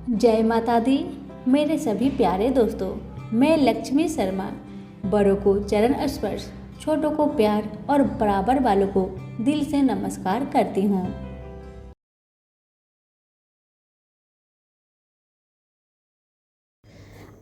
जय माता दी। मेरे सभी प्यारे दोस्तों, मैं लक्ष्मी शर्मा बड़ों को चरण स्पर्श, छोटों को प्यार और बराबर वालों को दिल से नमस्कार करती हूँ।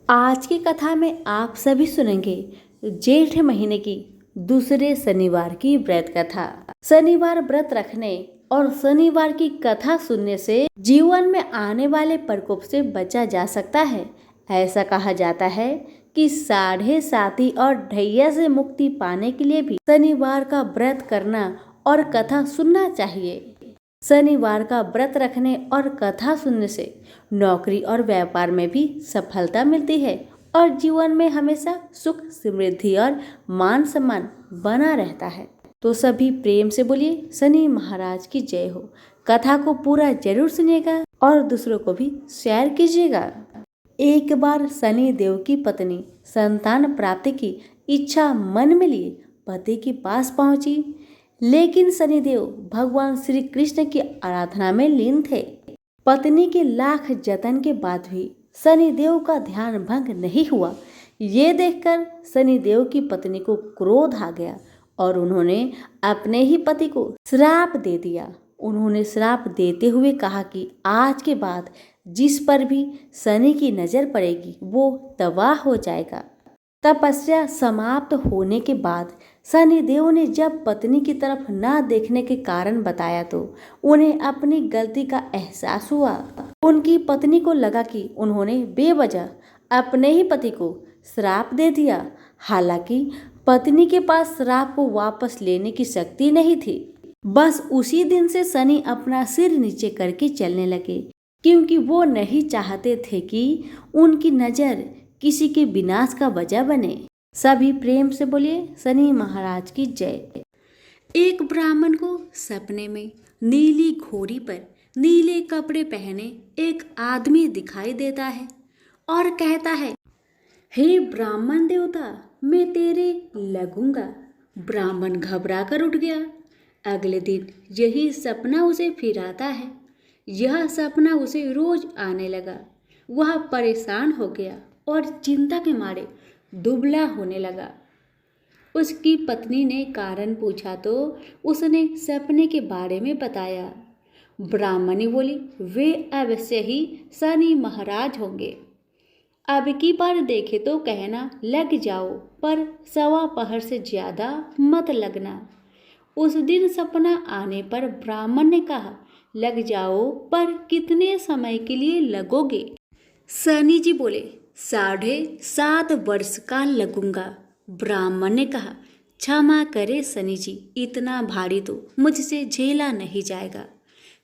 आज की कथा में आप सभी सुनेंगे जेठ महीने की दूसरे शनिवार की व्रत कथा। शनिवार व्रत रखने और शनिवार की कथा सुनने से जीवन में आने वाले प्रकोप से बचा जा सकता है। ऐसा कहा जाता है कि साढ़े साती और ढैया से मुक्ति पाने के लिए भी शनिवार का व्रत करना और कथा सुनना चाहिए। शनिवार का व्रत रखने और कथा सुनने से नौकरी और व्यापार में भी सफलता मिलती है और जीवन में हमेशा सुख, समृद्धि और मान सम्मान बना रहता है। तो सभी प्रेम से बोलिए शनि महाराज की जय हो। कथा को पूरा जरूर सुनिएगा और दूसरों को भी शेयर कीजिएगा। एक बार शनि देव की पत्नी संतान प्राप्ति की इच्छा मन में लिए पति के पास पहुंची, लेकिन शनिदेव भगवान श्री कृष्ण की आराधना में लीन थे। पत्नी के लाख जतन के बाद भी शनिदेव का ध्यान भंग नहीं हुआ। ये देखकर शनिदेव की पत्नी को क्रोध आ गया और उन्होंने अपने ही पति को श्राप दे दिया। उन्होंने श्राप देते हुए कहा कि आज के बाद जिस पर भी शनि की नजर पड़ेगी वो तबाह हो जाएगा। तपस्या समाप्त होने के बाद शनिदेव ने जब पत्नी की तरफ न देखने के कारण बताया तो उन्हें अपनी गलती का एहसास हुआ। उनकी पत्नी को लगा कि उन्होंने बेवजह अपने ही पति को श्राप दे दिया। हालांकि पत्नी के पास श्राप को वापस लेने की शक्ति नहीं थी। बस उसी दिन से शनि अपना सिर नीचे करके चलने लगे, क्योंकि वो नहीं चाहते थे कि उनकी नज़र किसी के विनाश का वजह बने। सभी प्रेम से बोलिए शनि महाराज की जय। एक ब्राह्मण को सपने में नीली घोड़ी पर नीले कपड़े पहने एक आदमी दिखाई देता है और कहता है, हे ब्राह्मण देवता, मैं तेरे लगूंगा। ब्राह्मण घबरा कर उठ गया। अगले दिन यही सपना उसे फिर आता है। यह सपना उसे रोज आने लगा। वह परेशान हो गया और चिंता के मारे दुबला होने लगा। उसकी पत्नी ने कारण पूछा तो उसने सपने के बारे में बताया। ब्राह्मणी बोली, वे अवश्य ही शनि महाराज होंगे। अब की बार देखे तो कहना लग जाओ, पर सवा पहर से ज्यादा मत लगना। उस दिन सपना आने पर ब्राह्मण ने कहा, लग जाओ, पर कितने समय के लिए लगोगे? शनि जी बोले, 7.5 वर्ष का लगूंगा। ब्राह्मण ने कहा, क्षमा करे शनि जी, इतना भारी तो मुझसे झेला नहीं जाएगा।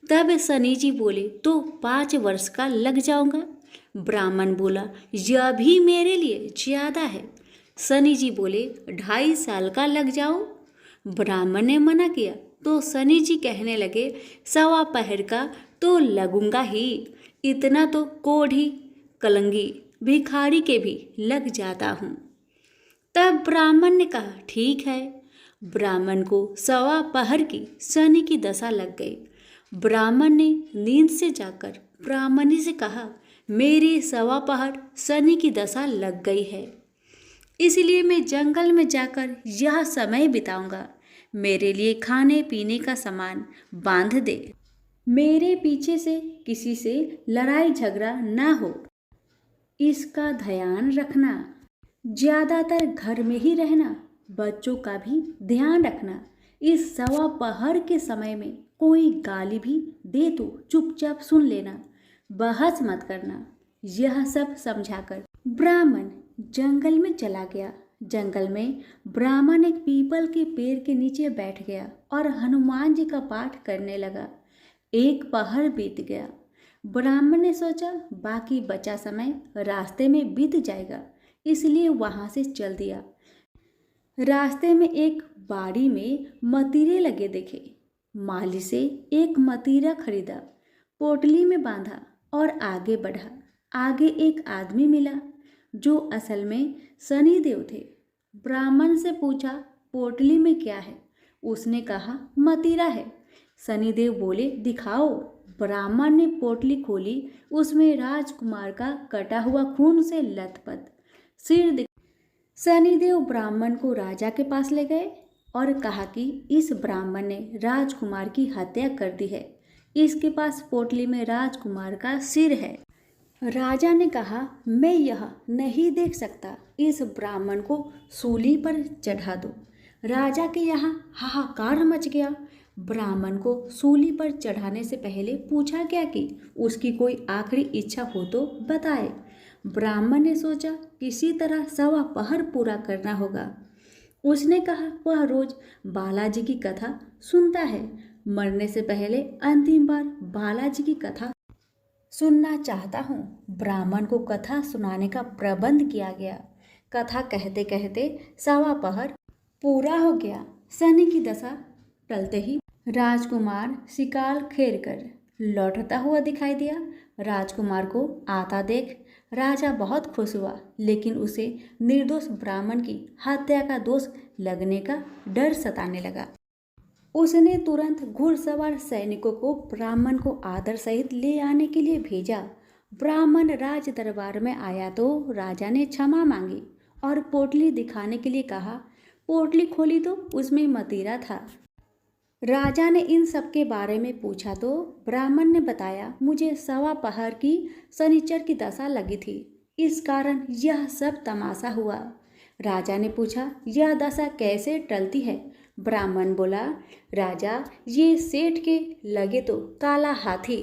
तब शनि जी बोले, तो 5 वर्ष का लग जाऊंगा। ब्राह्मण बोला, यह भी मेरे लिए ज्यादा है। शनि जी बोले, 2.5 साल का लग जाओ। ब्राह्मण ने मना किया तो शनि जी कहने लगे, सवा पहर का तो लगूंगा ही, इतना तो कोढ़ी कलंगी भिखारी के भी लग जाता हूँ। तब ब्राह्मण ने कहा, ठीक है। ब्राह्मण को सवा पहर की शनि की दशा लग गई। ब्राह्मण ने नींद से जाकर ब्राह्मणी से कहा, मेरी सवा पहर शनि की दशा लग गई है, इसलिए मैं जंगल में जाकर यह समय बिताऊंगा। मेरे लिए खाने पीने का सामान बांध दे। मेरे पीछे से किसी से लड़ाई झगड़ा ना हो, इसका ध्यान रखना। ज्यादातर घर में ही रहना, बच्चों का भी ध्यान रखना। इस सवा पहर के समय में कोई गाली भी दे तो चुपचाप सुन लेना, बहस मत करना। यह सब समझाकर ब्राह्मण जंगल में चला गया। जंगल में ब्राह्मण एक पीपल के पेड़ के नीचे बैठ गया और हनुमान जी का पाठ करने लगा। एक पहर बीत गया। ब्राह्मण ने सोचा बाकी बचा समय रास्ते में बीत जाएगा, इसलिए वहां से चल दिया। रास्ते में एक बाड़ी में मतीरे लगे देखे। माली से एक मतीरा खरीदा, पोटली में बांधा और आगे बढ़ा। आगे एक आदमी मिला जो असल में शनिदेव थे। ब्राह्मण से पूछा, पोटली में क्या है? उसने कहा, मतीरा है। शनिदेव बोले, दिखाओ। ब्राह्मण ने पोटली खोली। उसमें राजकुमार का कटा हुआ खून से लथपथ सिर दिख। शनिदेव ब्राह्मण को राजा के पास ले गए और कहा कि इस ब्राह्मण ने राजकुमार की हत्या कर दी है। इसके पास पोटली में राजकुमार का सिर है। राजा ने कहा, मैं यह नहीं देख सकता, इस ब्राह्मण को सूली पर चढ़ा दो। राजा के यहाँ हाहाकार मच गया। ब्राह्मण को सूली पर चढ़ाने से पहले पूछा गया कि उसकी कोई आखिरी इच्छा हो तो बताए। ब्राह्मण ने सोचा किसी तरह 1.25 पहर पूरा करना होगा। उसने कहा वह रोज बालाजी की कथा सुनता है। मरने से पहले अंतिम बार बालाजी की कथा सुनना चाहता हूँ। ब्राह्मण को कथा सुनाने का प्रबंध किया गया। कथा कहते कहते 1.25 पहर पूरा हो गया। शनि की दशा टलते ही राजकुमार शिकार खेर कर लौटता हुआ दिखाई दिया। राजकुमार को आता देख राजा बहुत खुश हुआ, लेकिन उसे निर्दोष ब्राह्मण की हत्या का दोष लगने का डर सताने लगा। उसने तुरंत घुड़सवार सैनिकों को ब्राह्मण को आदर सहित ले आने के लिए भेजा। ब्राह्मण राज दरबार में आया तो राजा ने क्षमा मांगी और पोटली दिखाने के लिए कहा। पोटली खोली तो उसमें मदिरा था। राजा ने इन सब के बारे में पूछा तो ब्राह्मण ने बताया, मुझे 1.25 पहर की शनिचर की दशा लगी थी, इस कारण यह सब तमाशा हुआ। राजा ने पूछा, यह दशा कैसे टलती है? ब्राह्मण बोला, राजा, ये सेठ के लगे तो काला हाथी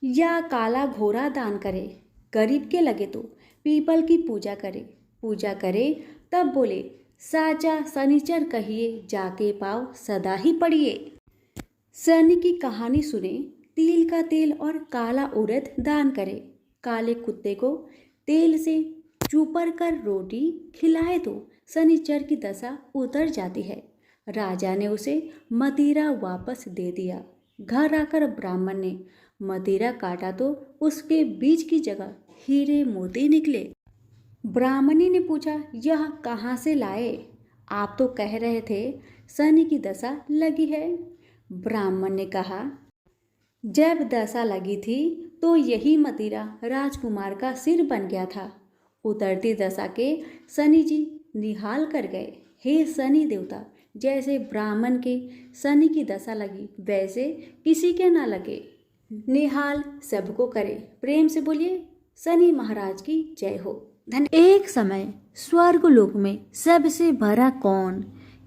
या काला घोड़ा दान करे, गरीब के लगे तो पीपल की पूजा करे तब बोले, साचा शनिचर कहिए, जाके पाव सदा ही पड़िए। शनि की कहानी सुने, तिल का तेल और काला उड़द दान करे, काले कुत्ते को तेल से चूपर कर रोटी खिलाए तो शनिचर की दशा उतर जाती है। राजा ने उसे मदिरा वापस दे दिया। घर आकर ब्राह्मण ने मदिरा काटा तो उसके बीज की जगह हीरे मोती निकले। ब्राह्मणी ने पूछा, यह कहाँ से लाए? आप तो कह रहे थे शनि की दशा लगी है। ब्राह्मण ने कहा, जब दशा लगी थी तो यही मदिरा राजकुमार का सिर बन गया था। उतरती दशा के शनि जी निहाल कर गए। हे शनि देवता, जैसे ब्राह्मण के शनि की दशा लगी वैसे किसी के ना लगे, निहाल सबको करे। प्रेम से बोलिए, शनि महाराज की जय हो। एक समय स्वर्गलोक में सबसे बड़ा कौन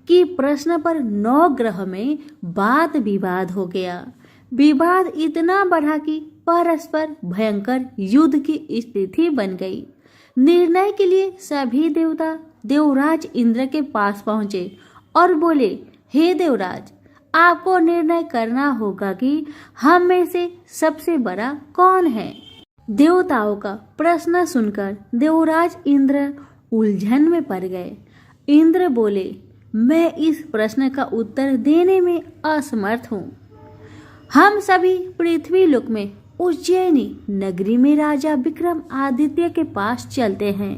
कि प्रश्न पर 9 ग्रह में वाद विवाद हो गया। विवाद इतना बढ़ा कि परस्पर भयंकर युद्ध की स्थिति बन गई। निर्णय के लिए सभी देवता देवराज इंद्र के पास पहुंचे और बोले, हे देवराज, आपको निर्णय करना होगा कि हम में से सबसे बड़ा कौन है। देवताओं का प्रश्न सुनकर देवराज इंद्र उलझन में पड़ गए। इंद्र बोले, मैं इस प्रश्न का उत्तर देने में असमर्थ हूँ। हम सभी पृथ्वी लोक में उज्जैनी नगरी में राजा विक्रम आदित्य के पास चलते हैं।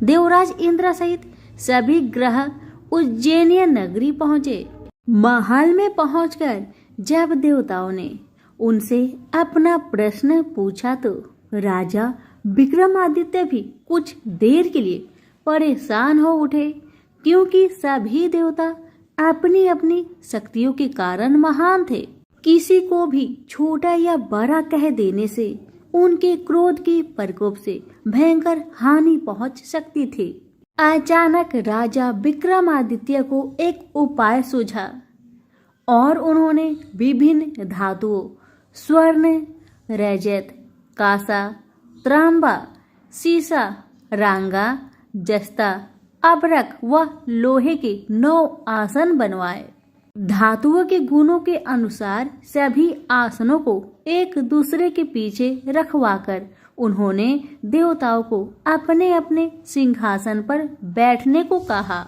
देवराज इंद्र सहित सभी ग्रह उज्जैनीय नगरी पहुंचे। महल में पहुंचकर जब देवताओं ने उनसे अपना प्रश्न पूछा तो राजा विक्रमादित्य भी कुछ देर के लिए परेशान हो उठे, क्योंकि सभी देवता अपनी अपनी शक्तियों के कारण महान थे। किसी को भी छोटा या बड़ा कह देने से उनके क्रोध के प्रकोप से भयंकर हानि पहुंच सकती थी। अचानक राजा विक्रमादित्य को एक उपाय सूझा और उन्होंने विभिन्न धातुओं स्वर्ण, रजत, कांसा, तांबा, सीसा, रांगा, जस्ता, अबरक व लोहे के 9 आसन बनवाए। धातुओं के गुणों के अनुसार सभी आसनों को एक दूसरे के पीछे रखवाकर उन्होंने देवताओं को अपने अपने सिंहासन पर बैठने को कहा।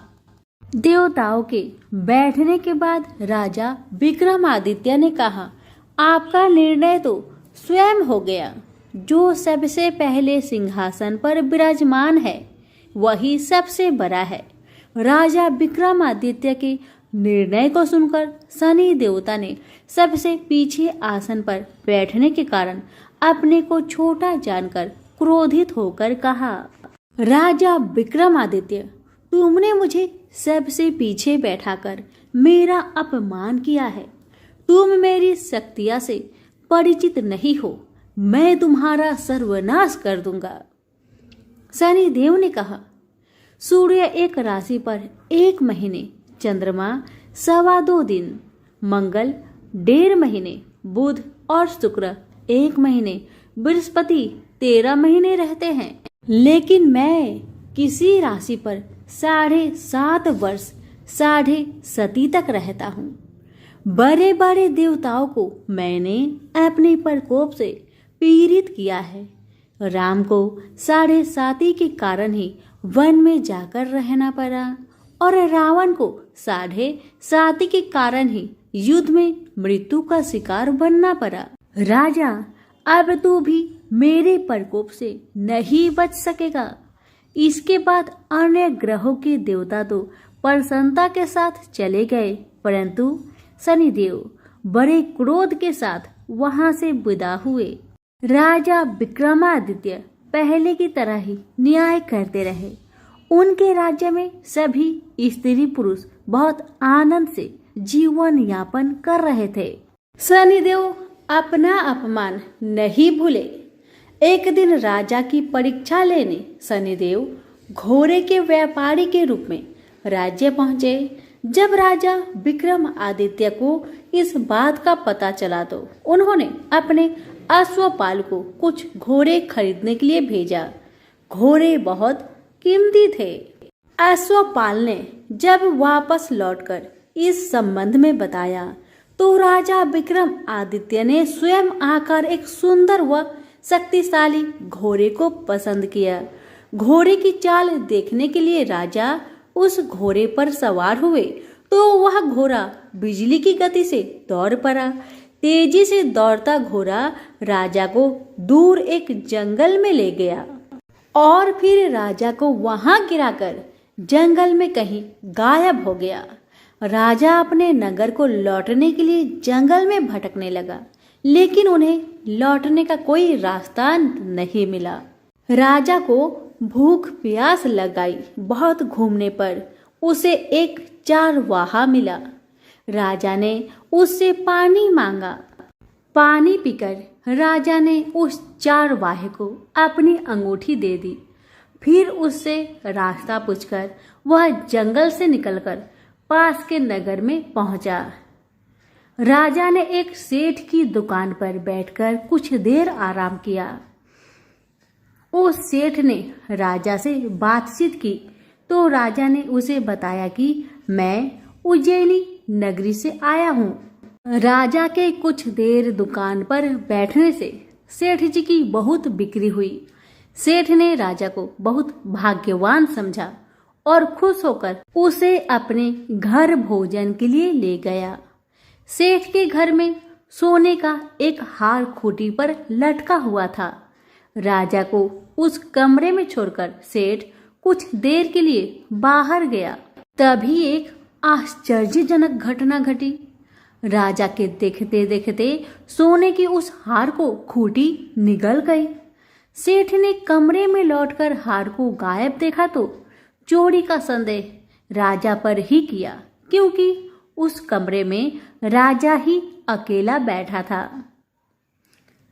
देवताओं के बैठने के बाद राजा विक्रमादित्य ने कहा, आपका निर्णय तो स्वयं हो गया। जो सबसे पहले सिंहासन पर विराजमान है वही सबसे बड़ा है। राजा विक्रमादित्य के निर्णय को सुनकर शनि देवता ने सबसे पीछे आसन पर बैठने के कारण अपने को छोटा जानकर क्रोधित होकर कहा, राजा विक्रमादित्य, तुमने मुझे सबसे पीछे बैठाकर मेरा अपमान किया है। तुम मेरी शक्तियां से परिचित नहीं हो, मैं तुम्हारा सर्वनाश कर दूंगा। शनि देव ने कहा, सूर्य एक राशि पर 1 महीने, चंद्रमा 2.25 दिन, मंगल 1.5 महीने, बुध और शुक्र 1 महीने, बृहस्पति 13 महीने रहते हैं, लेकिन मैं किसी राशि पर 7.5 वर्ष 7.5 तक रहता हूँ। बड़े बड़े देवताओं को मैंने अपने प्रकोप से पीड़ित किया है। राम को 7.5 के कारण ही वन में जाकर रहना पड़ा और रावण को 7.5 के कारण ही युद्ध में मृत्यु का शिकार बनना पड़ा। राजा, अब तू भी मेरे प्रकोप से नहीं बच सकेगा। इसके बाद अन्य ग्रहों के देवता तो प्रसन्नता के साथ चले गए, परंतु शनिदेव बड़े क्रोध के साथ वहां से विदा हुए। राजा विक्रमादित्य पहले की तरह ही न्याय करते रहे। उनके राज्य में सभी स्त्री पुरुष बहुत आनंद से जीवन यापन कर रहे थे। शनिदेव अपना अपमान नहीं भूले। एक दिन राजा की परीक्षा लेने शनिदेव घोड़े के व्यापारी के रूप में राज्य पहुंचे। जब राजा विक्रमादित्य को इस बात का पता चला तो उन्होंने अपने अश्वपाल को कुछ घोड़े खरीदने के लिए भेजा। घोड़े बहुत कीमती थे। अश्वपाल ने जब वापस लौटकर इस संबंध में बताया तो राजा विक्रमादित्य ने स्वयं आकर एक सुंदर व शक्तिशाली घोड़े को पसंद किया। घोड़े की चाल देखने के लिए राजा उस घोड़े पर सवार हुए तो वह घोड़ा बिजली की गति से दौड़ पड़ा। तेजी से दौड़ता घोड़ा राजा को दूर एक जंगल में ले गया और फिर राजा को वहां गिराकर जंगल में कहीं गायब हो गया। राजा अपने नगर को लौटने के लिए जंगल में भटकने लगा, लेकिन उन्हें लौटने का कोई रास्ता नहीं मिला। राजा को भूख प्यास लगाई। बहुत घूमने पर उसे एक चारवाहा मिला। राजा ने उससे पानी मांगा। पानी पीकर राजा ने उस चारवाहे को अपनी अंगूठी दे दी। फिर उससे रास्ता पूछकर वह जंगल से निकलकर पास के नगर में पहुंचा। राजा ने एक सेठ की दुकान पर बैठकर कुछ देर आराम किया। उस सेठ ने राजा से बातचीत की तो राजा ने उसे बताया कि मैं उज्जैनी नगरी से आया हूँ। राजा के कुछ देर दुकान पर बैठने से सेठ जी की बहुत बिक्री हुई। सेठ ने राजा को बहुत भाग्यवान समझा और खुश होकर उसे अपने घर भोजन के लिए ले गया। सेठ के घर में सोने का एक हार खूंटी पर लटका हुआ था। राजा को उस कमरे में छोड़कर सेठ कुछ देर के लिए बाहर गया। तभी एक आश्चर्यजनक घटना घटी। राजा के देखते देखते सोने की उस हार को खूंटी निगल गई। सेठ ने कमरे में लौटकर हार को गायब देखा तो चोरी का संदेह राजा पर ही किया, क्योंकि उस कमरे में राजा ही अकेला बैठा था।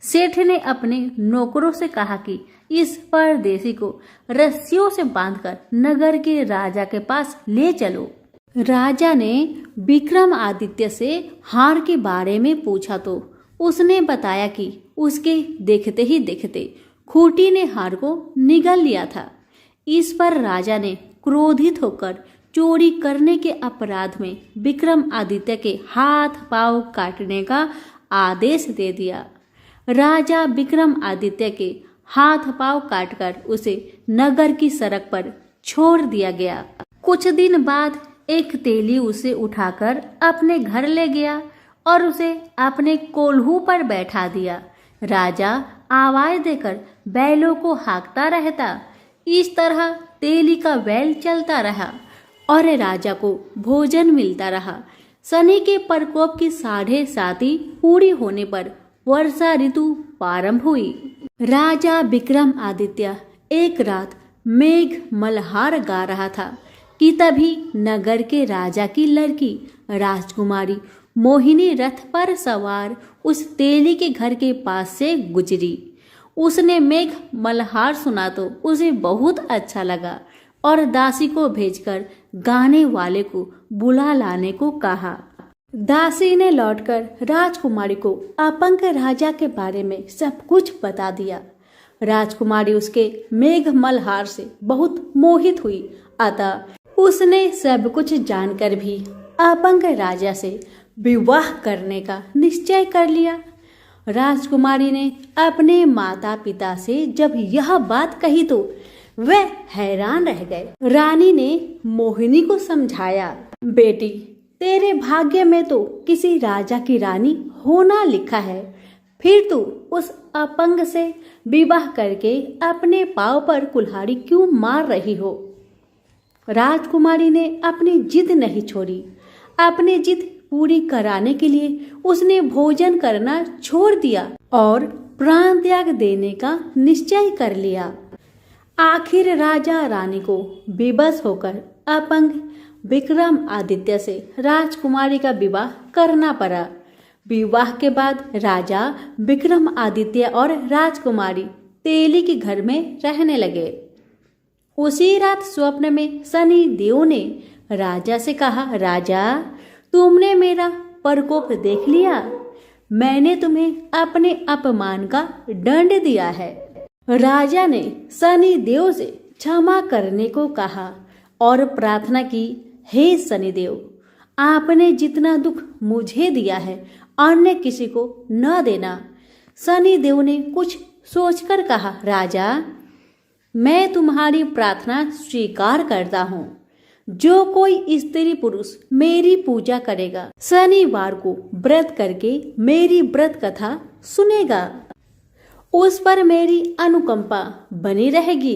सेठ ने अपने नौकरों से कहा कि इस परदेसी को रस्सियों से बांधकर नगर के राजा के पास ले चलो। राजा ने विक्रमादित्य से हार के बारे में पूछा तो उसने बताया कि उसके देखते ही देखते खूंटी ने हार को निगल लिया था। इस पर राजा ने क्रोधित होकर चोरी करने के अपराध में विक्रमादित्य के हाथ पांव काटने का आदेश दे दिया। राजा विक्रमादित्य के हाथ पांव काटकर उसे नगर की सड़क पर छोड़ दिया गया। कुछ दिन बाद एक तेली उसे उठाकर अपने घर ले गया और उसे अपने कोल्हू पर बैठा दिया। राजा आवाज देकर बैलों को हाँकता रहता। इस तरह तेली का बैल चलता रहा और राजा को भोजन मिलता रहा। शनि के प्रकोप की 7.5 पूरी होने पर वर्षा ऋतु प्रारंभ हुई। राजा विक्रमादित्य एक रात मेघ मल्हार गा रहा था कि तभी नगर के राजा की लड़की राजकुमारी मोहिनी रथ पर सवार उस तेली के घर के पास से गुजरी। उसने मेघ मल्हार सुना तो उसे बहुत अच्छा लगा और दासी को भेजकर गाने वाले को बुला लाने को कहा। दासी ने लौटकर राजकुमारी को अपंग राजा के बारे में सब कुछ बता दिया। राजकुमारी उसके मेघ मल्हार से बहुत मोहित हुई, अतः उसने सब कुछ जानकर भी अपंग राजा से विवाह करने का निश्चय कर लिया। राजकुमारी ने अपने माता पिता से जब यह बात कही तो वह हैरान रह गए। रानी ने मोहिनी को समझाया, बेटी तेरे भाग्य में तो किसी राजा की रानी होना लिखा है, फिर तू उस अपंग से विवाह करके अपने पांव पर कुल्हाड़ी क्यों मार रही हो। राजकुमारी ने अपनी जिद नहीं छोड़ी। अपनी जिद पूरी कराने के लिए उसने भोजन करना छोड़ दिया और प्राण त्याग देने का निश्चय कर लिया। आखिर राजा रानी को विवश होकर अपंग विक्रमादित्य से राजकुमारी का विवाह करना पड़ा। विवाह के बाद राजा विक्रमादित्य और राजकुमारी तेली के घर में रहने लगे। उसी रात स्वप्न में शनि देव ने राजा से कहा, राजा तुमने मेरा प्रकोप देख लिया, मैंने तुम्हें अपने अपमान का दंड दिया है। राजा ने शनि देव से क्षमा करने को कहा और प्रार्थना की, हे शनिदेव आपने जितना दुख मुझे दिया है अन्य किसी को न देना। शनिदेव ने कुछ सोचकर कहा, राजा मैं तुम्हारी प्रार्थना स्वीकार करता हूँ। जो कोई स्त्री पुरुष मेरी पूजा करेगा शनिवार को व्रत करके मेरी व्रत कथा सुनेगा, उस पर मेरी अनुकंपा बनी रहेगी।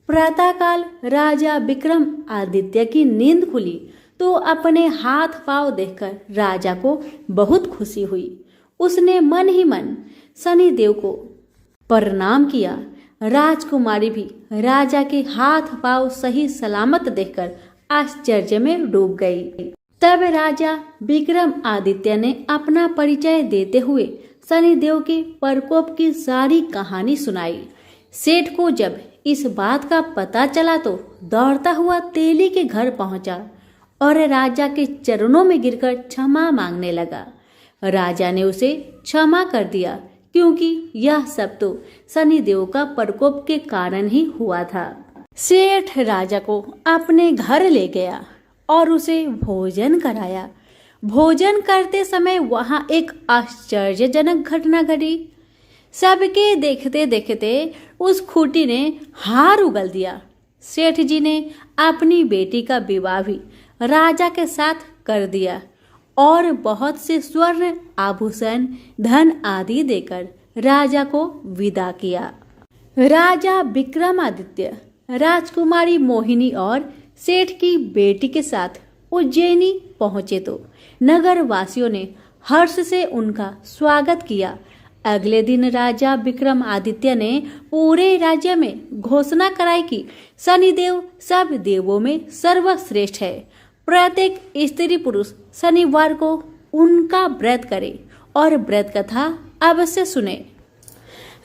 प्रातःकाल राजा विक्रमादित्य की नींद खुली तो अपने हाथ पांव देखकर राजा को बहुत खुशी हुई। उसने मन ही मन शनिदेव को प्रणाम किया। राजकुमारी भी राजा के हाथ पांव सही सलामत देखकर आश्चर्य में डूब गई। तब राजा विक्रमादित्य ने अपना परिचय देते हुए शनिदेव के प्रकोप की सारी कहानी सुनाई। सेठ को जब इस बात का पता चला तो दौड़ता हुआ तेली के घर पहुंचा और राजा के चरणों में गिरकर क्षमा मांगने लगा। राजा ने उसे क्षमा कर दिया क्योंकि यह सब तो शनिदेव का प्रकोप के कारण ही हुआ था। सेठ राजा को अपने घर ले गया और उसे भोजन कराया। भोजन करते समय वहां एक आश्चर्यजनक घटना घटी। सबके देखते देखते उस खूंटी ने हार उगल दिया। सेठ जी ने अपनी बेटी का विवाह भी राजा के साथ कर दिया और बहुत से स्वर्ण आभूषण धन आदि देकर राजा को विदा किया। राजा विक्रमादित्य राजकुमारी मोहिनी और सेठ की बेटी के साथ उज्जैनी पहुंचे तो नगर वासियों ने हर्ष से उनका स्वागत किया। अगले दिन राजा विक्रमादित्य ने पूरे राज्य में घोषणा कराई कि शनिदेव सब देवों में सर्वश्रेष्ठ है। प्रत्येक स्त्री पुरुष शनिवार को उनका व्रत करे और व्रत कथा अवश्य सुने।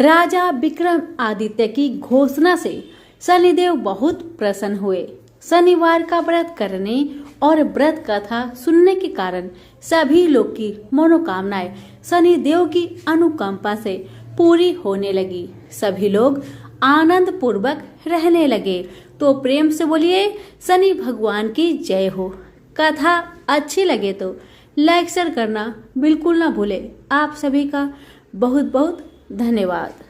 राजा विक्रमादित्य की घोषणा से शनिदेव बहुत प्रसन्न हुए। शनिवार का व्रत करने और व्रत कथा सुनने के कारण सभी लोग की मनोकामनाएं शनिदेव की अनुकंपा से पूरी होने लगी। सभी लोग आनंद पूर्वक रहने लगे। तो प्रेम से बोलिए शनि भगवान की जय हो। कथा अच्छी लगे तो लाइक शेयर करना बिल्कुल ना भूले। आप सभी का बहुत बहुत धन्यवाद।